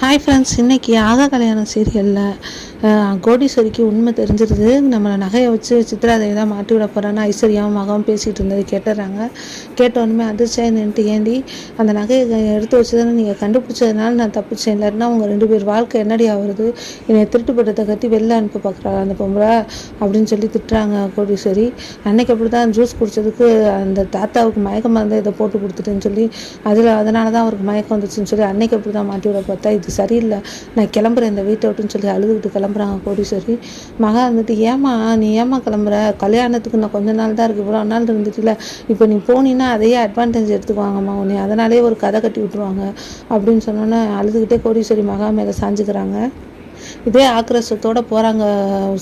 Hi friends, இன்றைக்கி ஆகா கல்யாணம் சீரியலில் கோடீஸ்வரிக்கு உண்மை தெரிஞ்சிருது. நம்மளை நகையை வச்சு சித்ராதேவி தான் மாட்டி விட போகிறான்னு ஐஸ்வர்யாவும் மகவும் பேசிகிட்டு இருந்தது கேட்டுறாங்க. கேட்டோன்னுமே அதிர்ச்சியாக நின்றுட்டு, ஏண்டி அந்த நகையை எடுத்து வச்சதுன்னு நீங்கள் கண்டுபிடிச்சதுனால நான் தப்பிச்சேன், இல்லைன்னா உங்கள் 2 பேர் வாழ்க்கை என்னடி ஆகுறது, என்னை திருட்டுப்பட்டத்தை கட்டி வெளில அனுப்ப பார்க்குறாங்க அந்த பொம்பளை அப்படின்னு சொல்லி திட்டுறாங்க கோடீஸ்வரி. அன்னைக்கு அப்படி தான் ஜூஸ் குடித்ததுக்கு அந்த தாத்தாவுக்கு மயக்கம் மருந்து இதை போட்டு கொடுத்துட்டேன்னு சொல்லி அதனால தான் அவருக்கு மயக்கம் வந்துச்சுன்னு சொல்லி அன்னைக்கு அப்படி தான் மாட்டி விட பார்த்தா, இது சரியில்லை, நான் கிளம்புறேன் இந்த வீட்டை விட்டுன்னு சொல்லி அழுதுகிட்டு கிளம்புறாங்க கோடீஸ்வரி. மகா வந்துட்டு, நீ ஏமா கிளம்புற, கல்யாணத்துக்கு நான் கொஞ்ச நாள் தான் இருக்குது, இவ்வளோ நாள் இருந்துட்டுல, இப்போ நீ போனீன்னா அதையே அட்வான்டேஜ் எடுத்துக்குவாங்கம்மா உன்னை, அதனாலே ஒரு கதை கட்டி விட்டுருவாங்க அப்படின்னு சொன்னோன்னே அழுதுகிட்டே கோடீஸ்வரி மகா மேலே சாஞ்சுக்கிறாங்க. இதே ஆக்ரோஷத்தோடு போகிறாங்க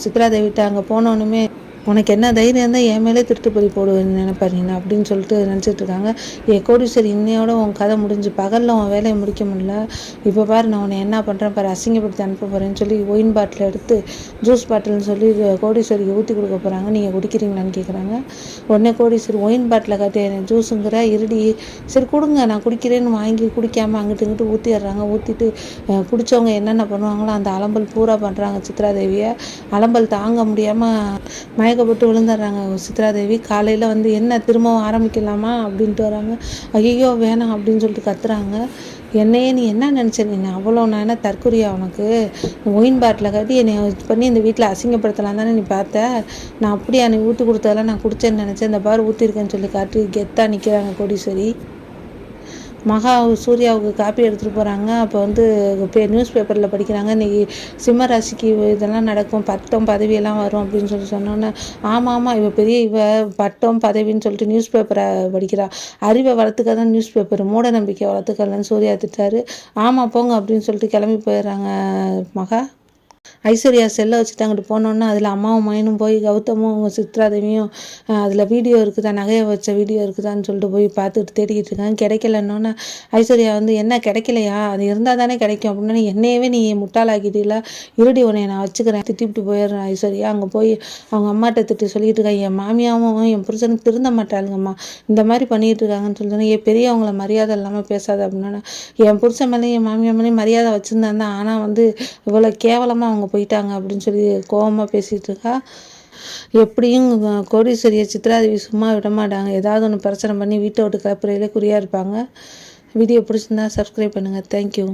சித்ராதேவிட்ட. அங்கே போனோன்னுமே, உனக்கு என்ன தைரியம் தான் என் மேலே திருட்டு பறி போடுவேன்னு நினைப்பாருங்க அப்படின்னு சொல்லிட்டு நினச்சிட்டு இருக்காங்க. கோடீஸ்வரி, இன்னையோட உன் கதை முடிஞ்சு, பகலில் உன் வேலையை முடிக்க முடியல, இப்போ பாரு நான் உன்னை என்ன பண்ணுறேன் பாரு, அசிங்கப்படுத்தி அனுப்ப போகிறேன்னு சொல்லி ஒயின் பாட்டில் எடுத்து ஜூஸ் பாட்டில்னு சொல்லி கோடீஸ்வரிக்கு ஊற்றி கொடுக்க போகிறாங்க. நீங்கள் குடிக்கிறீங்களான்னு கேட்குறாங்க. உடனே கோடீஸ்வரி, ஒயின் பாட்டில் காட்டி ஜூஸுங்கிற இருடி, சரி கொடுங்க நான் குடிக்கிறேன்னு வாங்கி குடிக்காமல் அங்கிட்டு இங்கிட்டு ஊற்றிடுறாங்க. ஊற்றிட்டு குடித்தவங்க என்னென்ன பண்ணுவாங்களோ அந்த அலம்பல் பூரா பண்ணுறாங்க சித்ராதேவியை. அலம்பல் தாங்க முடியாமல் மயக்கப்பட்டு விழுந்துடுறாங்க சித்ராதேவி. காலையில் வந்து என்ன திரும்பவும் ஆரம்பிக்கலாமா அப்படின்ட்டு வராங்க. ஐயோ வேணாம் அப்படின்னு சொல்லிட்டு கத்துறாங்க. என்னையே நீ என்ன நினச்ச, நீ அவ்வளோ நான் என்ன தற்கொலையா, உனக்கு ஒயின் பாட்டில் கட்டி என்னை பண்ணி இந்த வீட்டில் அசிங்கப்படுத்தலாம் தானே நீ பார்த்த, நான் அப்படியே நீ ஊற்றி கொடுத்ததெல்லாம் நான் குடிச்சேன்னு நினச்சேன், இந்த பார் ஊற்றிருக்கேன்னு சொல்லி காட்டி கெத்தாக நிற்கிறாங்க கோடீஸ்வரி. மகா சூர்யாவுக்கு காப்பி எடுத்துகிட்டு போகிறாங்க. அப்போ வந்து நியூஸ் பேப்பரில் படிக்கிறாங்க, இன்றைக்கி சிம்ம ராசிக்கு இதெல்லாம் நடக்கும், பட்டம் பதவியெல்லாம் வரும் அப்படின்னு சொன்னோன்னே, ஆமாம் இவ பட்டம் பதவின்னு சொல்லிட்டு நியூஸ் பேப்பரை படிக்கிறா, அறிவை வளர்த்துக்க தான் நியூஸ் பேப்பர், மூட நம்பிக்கை வளர்த்துக்கலன்னு சூர்யா திட்டாரு. ஆமாம் போங்க அப்படின்னு சொல்லிட்டு கிளம்பி போயிடுறாங்க மகா. ஐஸ்வர்யா செல்லை வச்சுட்டு அங்கிட்டு போனோன்னா அதில் அம்மாவும் மயனும் போய் கௌதமும் அவங்க சித்ராதேவியும் அதில் வீடியோ இருக்குதா, நகையை வச்ச வீடியோ இருக்குதான்னு சொல்லிட்டு போய் பார்த்துட்டு தேடிக்கிட்டு இருக்காங்க. கிடைக்கலன்னொன்னே ஐஸ்வர்யா வந்து, என்ன கிடைக்கலையா, அது இருந்தால் தானே கிடைக்கும் அப்படின்னா, என்னையவே நீ முட்டாளாக்கிட்டீங்களா, இருடி உன்னை நான் வச்சுக்கிறேன் திட்டிவிட்டு போயிடுறேன் ஐஸ்வர்யா. அங்கே போய் அவங்க அம்மாட்ட திட்டு சொல்லிட்டு இருக்காங்க, என் மாமியாவும் என் புருஷனுக்கு திருந்த மாட்டாளுங்கம்மா, இந்த மாதிரி பண்ணிகிட்டு இருக்காங்கன்னு சொல்லிட்டு, ஏன் பெரியவங்கள மரியாதை இல்லாமல் பேசாத அப்படின்னா, என் புருஷன் மேலேயும் என் மாமியா மேலேயும் மரியாதை வச்சுருந்தாங்க, ஆனால் வந்து இவ்வளோ கேவலமாக அவங்க போயிட்டாங்க அப்படின்னு சொல்லி கோவமாக பேசிகிட்டு இருக்கா. எப்படியும் கோடீஸ்வரியை சித்ராதேவி சும்மா விட மாட்டாங்க, ஏதாவது ஒன்று பிரச்சனை பண்ணி வீட்டை விட்டு கிளப்புறையிலே குறியாக இருப்பாங்க. வீடியோ பிடிச்சிருந்தா சப்ஸ்கிரைப் பண்ணுங்கள். தேங்க்யூ.